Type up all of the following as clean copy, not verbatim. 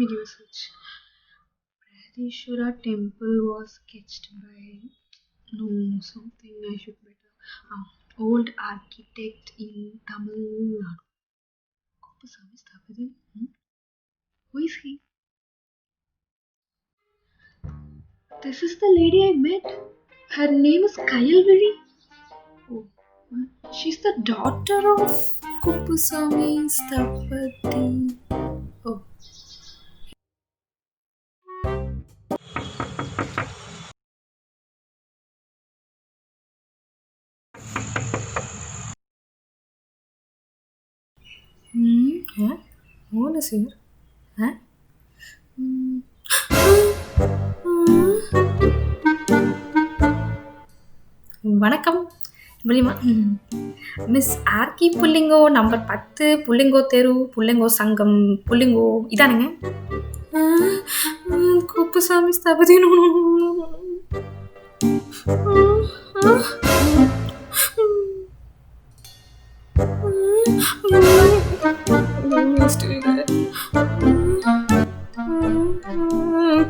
me give a search. Brihadishwara temple was sketched by no something I should better. Old architect in Tamil Nadu. Kuppusamy Sthapathi. Who is he? This is the lady I met. Her name is Kayalviri. Oh, she's the daughter of Kuppusamy Sthapathi. Oh. Huh? No one is here. Huh? வணக்கம் புள்ளிமா miss RK புள்ளிங்கோ number 10 புள்ளிங்கோ தெரு புள்ளிங்கோ சங்கம் புள்ளிங்கோ இதானுங்க Kuppusamy ஸ்தாபதி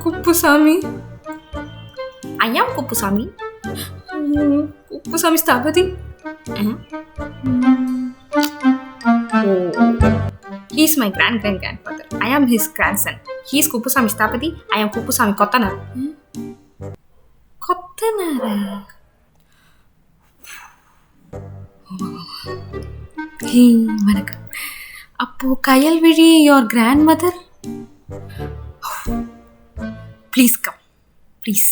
Kuppusamy I am Kuppusamy. Kuppusamy Sthapathi. He is my grandfather. I am his grandson. He is Kuppusamy Sthapathi. I am Kuppusamy Kottanar. Kottanar. Hey, vanakkam. Appo Kayalviri, your grandmother? Please come. Please.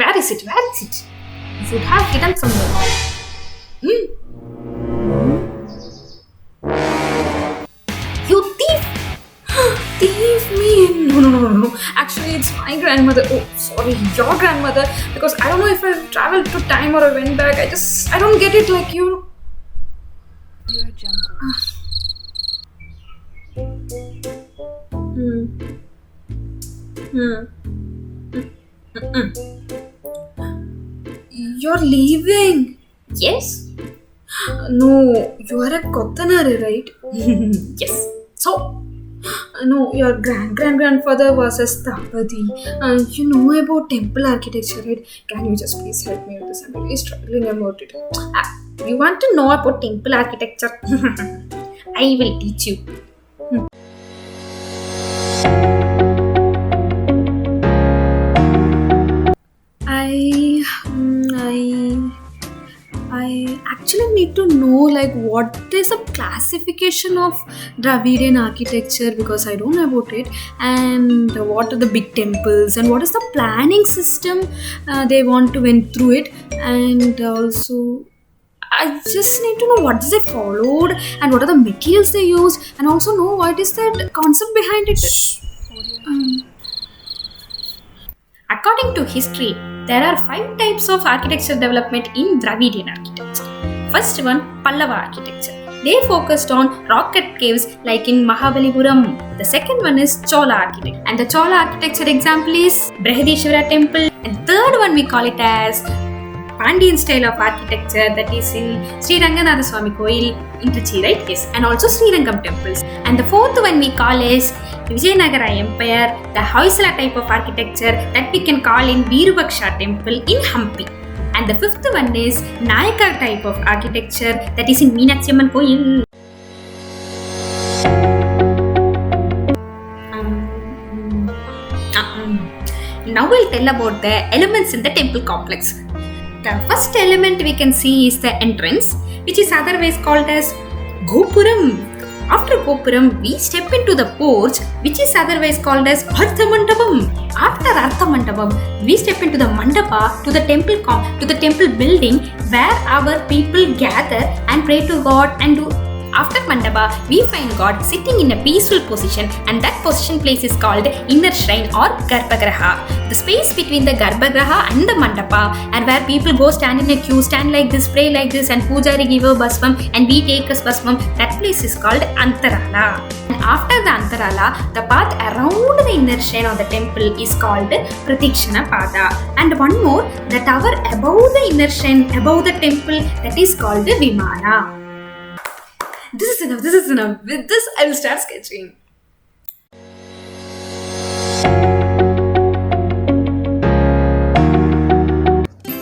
Where is it? You should have hidden somewhere. You thief! Thief me! No. Actually, it's my grandmother. Oh, sorry, your grandmother. Because I don't know if I traveled to time or I went back. I don't get it like you. Dear Jungle. You're leaving? Yes. No, you are a Kottanar, right? Yes. So, no, your grandfather was a Sthapathi. You know about temple architecture, right? Can you just please help me with this? I'm really struggling about it. You want to know about temple architecture? I will teach you. I actually need to know like what is the classification of Dravidian architecture because I don't know about it, and what are the big temples and what is the planning system they want to went through it, and also I just need to know what is they followed and what are the materials they used, and also know what is the concept behind it. According to history, there are 5 types of architecture development in Dravidian architecture. First one, Pallava architecture. They focused on rock cut caves like in Mahabalipuram. The second one is Chola architecture. And the Chola architecture example is Brihadishwara temple. And third one we call it as Pandian style of architecture, that is in Sri Ranganatha Swami Koil in Trichy, right? Yes. And also Sri Rangam temples. And the fourth one we call is Vijayanagara Empire, the Hoysala type of architecture that we can call in Virupaksha temple in Hampi. And the fifth one is Nayaka type of architecture that is in Meenakshi Amman Koil. Now we'll tell about the elements in the temple complex. The first element we can see is the entrance, which is otherwise called as Gopuram. After Gopuram, we step into the porch, which is otherwise called as Artha Mandapam. After Artha Mandapam, we step into the Mandapa to the temple building where our people gather and pray to God and do. After Mandapa, we find God sitting in a peaceful position, and that position place is called inner shrine or Garbhagriha. The space between the Garbhagriha and the Mandapa, and where people go stand in a queue, stand like this, pray like this, and Pujari give a basvam and we take a basvam, that place is called Antarala. And after the Antarala, the path around the inner shrine of the temple is called Pratikshana Pada. And one more, the tower above the inner shrine, above the temple, that is called Vimana. This is enough. With this, I will start sketching.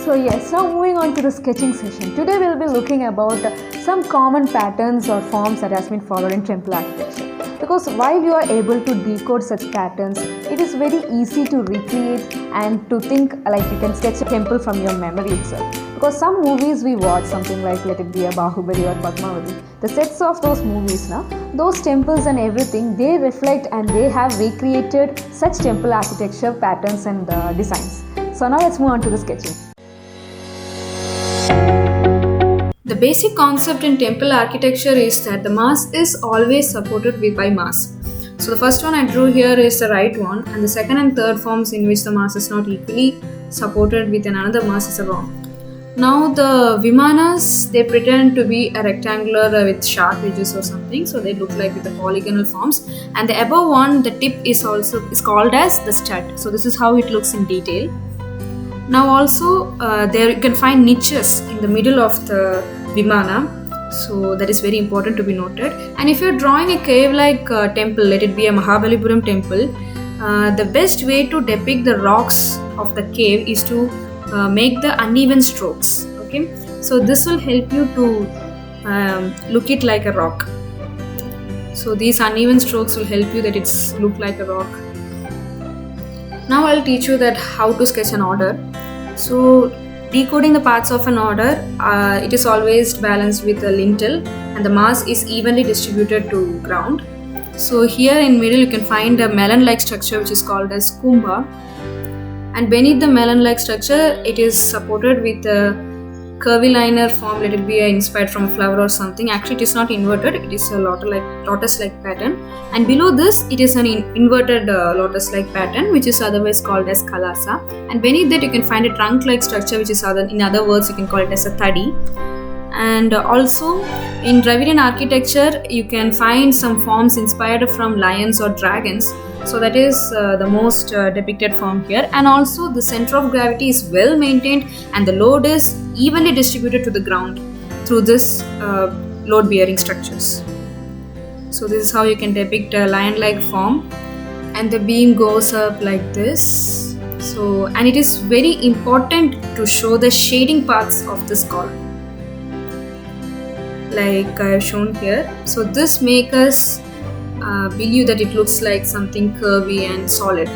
So yes, now moving on to the sketching session. Today we'll be looking about some common patterns or forms that has been followed in temple architecture. Because while you are able to decode such patterns, it is very easy to recreate and to think like you can sketch a temple from your memory itself. Because some movies we watch, something like let it be a Bahubali or Padmavati, the sets of those movies, those temples and everything, they reflect and they have recreated such temple architecture patterns and designs. So now let's move on to the sketching. The basic concept in temple architecture is that the mass is always supported by mass. So the first one I drew here is the right one, and the second and third forms in which the mass is not equally supported with another mass is wrong. Now the Vimanas, they pretend to be a rectangular with sharp edges or something, so they look like with the polygonal forms. And the above one, the tip is called as the stud. So this is how it looks in detail. Now also there you can find niches in the middle of the Vimana, so that is very important to be noted. And if you're drawing a cave-like temple, let it be a Mahabalipuram temple, the best way to depict the rocks of the cave is to make the uneven strokes. Okay, so this will help you to look it like a rock. So these uneven strokes will help you that it's look like a rock. Now I'll teach you that how to sketch an order. So decoding the parts of an order, it is always balanced with a lintel and the mass is evenly distributed to ground. So here in middle you can find a melon-like structure which is called as kumbha, and beneath the melon-like structure it is supported with a curvilinear form, let it be inspired from a flower or something. Actually it is not inverted, it is a lotus-like pattern, and below this it is an inverted lotus-like pattern which is otherwise called as kalasa, and beneath that you can find a trunk-like structure which is in other words you can call it as a thadi. And also in Dravidian architecture you can find some forms inspired from lions or dragons. So that is the most depicted form here, and also the center of gravity is well maintained and the load is evenly distributed to the ground through this load bearing structures. So this is how you can depict a lion-like form, and the beam goes up like this. So, and it is very important to show the shading parts of this column like I have shown here. So this makes us believe that it looks like something curvy and solid.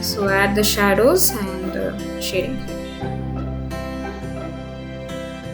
So add the shadows and shading.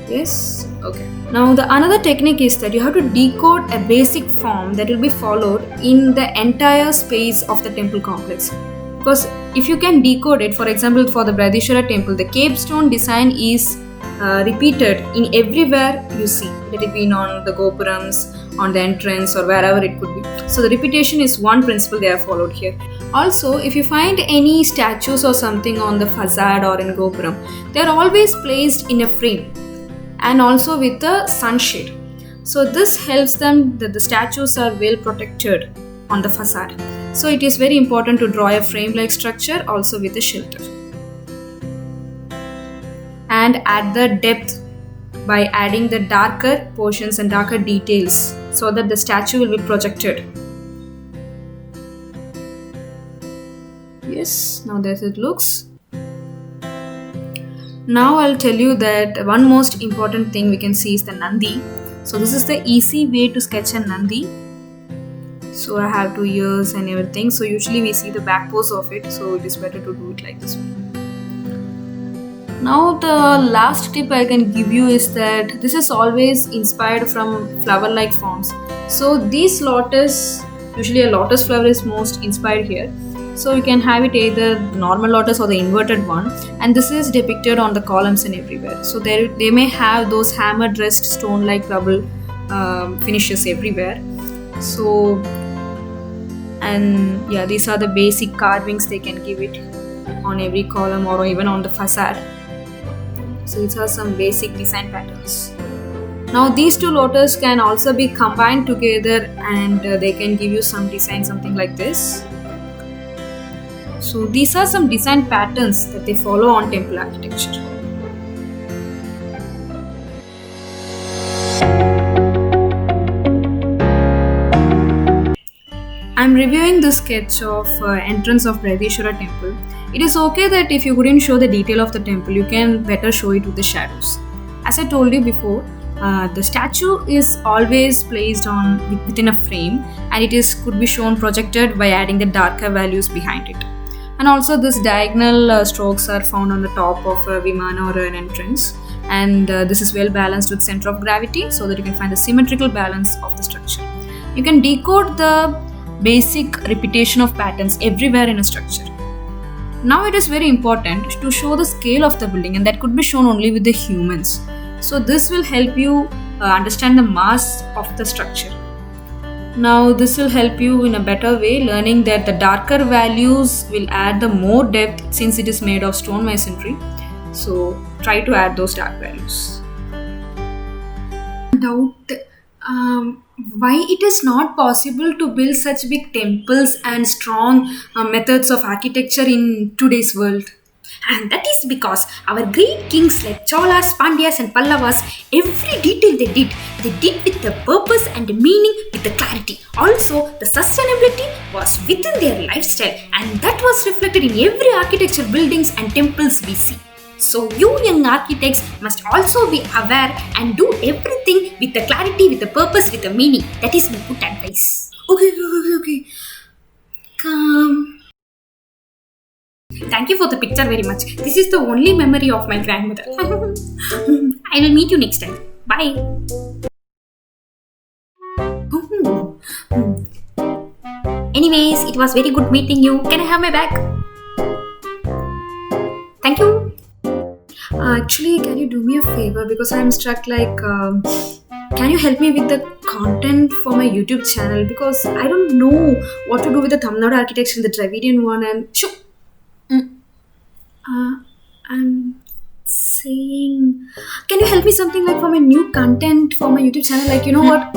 Yes, okay. Now the another technique is that you have to decode a basic form that will be followed in the entire space of the temple complex. Because if you can decode it, for example for the Brihadishwara temple, the capestone design is repeated in everywhere you see, let it be on the gopurams, on the entrance or wherever it could be. So the repetition is one principle they have followed here. Also, if you find any statues or something on the facade or in gopuram, they are always placed in a frame and also with a sunshade. So this helps them that the statues are well protected on the facade. So it is very important to draw a frame-like structure also with a shelter. And add the depth by adding the darker portions and darker details so that the statue will be projected. Yes, now there it looks. Now I'll tell you that one most important thing we can see is the Nandi. So this is the easy way to sketch a Nandi. So I have 2 ears and everything. So usually we see the back pose of it. So it is better to do it like this way. Now the last tip I can give you is that this is always inspired from flower-like forms. So these lotus, usually a lotus flower is most inspired here. So you can have it either normal lotus or the inverted one, and this is depicted on the columns and everywhere. So they may have those hammer dressed stone-like rubble finishes everywhere. So and yeah, these are the basic carvings they can give it on every column or even on the facade. So these are some basic design patterns. Now these two lotus can also be combined together and they can give you some design, something like this. So these are some design patterns that they follow on temple architecture. I'm reviewing the sketch of entrance of Brihadishwara temple. It is okay that if you couldn't show the detail of the temple, you can better show it with the shadows. As I told you before, the statue is always placed on within a frame, and could be shown projected by adding the darker values behind it. And also, this diagonal strokes are found on the top of a vimana or an entrance, and this is well balanced with center of gravity, so that you can find the symmetrical balance of the structure. You can decode the basic repetition of patterns everywhere in a structure. Now it is very important to show the scale of the building, and that could be shown only with the humans. So this will help you understand the mass of the structure. Now this will help you in a better way, learning that the darker values will add the more depth since it is made of stone masonry. So try to add those dark values. Doubt why it is not possible to build such big temples and strong methods of architecture in today's world. And that is because our great kings like Cholas, Pandyas, and Pallavas, every detail they did with the purpose and the meaning, with the clarity. Also, the sustainability was within their lifestyle, and that was reflected in every architecture, buildings, and temples we see. So, you young architects must also be aware and do everything with the clarity, with the purpose, with the meaning. That is my good advice. Okay. Come. Thank you for the picture very much. This is the only memory of my grandmother. I will meet you next time. Bye. Anyways, it was very good meeting you. Can I have my bag? Thank you. Actually, can you do me a favor, because I'm stuck can you help me with the content for my YouTube channel, because I don't know what to do with the Tamil Nadu architecture, the Dravidian one, and I'm saying, can you help me something like for my new content for my YouTube channel, like, you know what?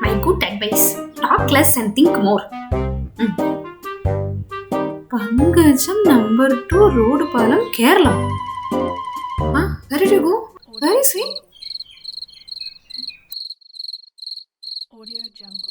My good advice, talk less and think more. Pangajam number 2 Road Palam, Kerala. Where did you go? Where is he? Audio Jungle.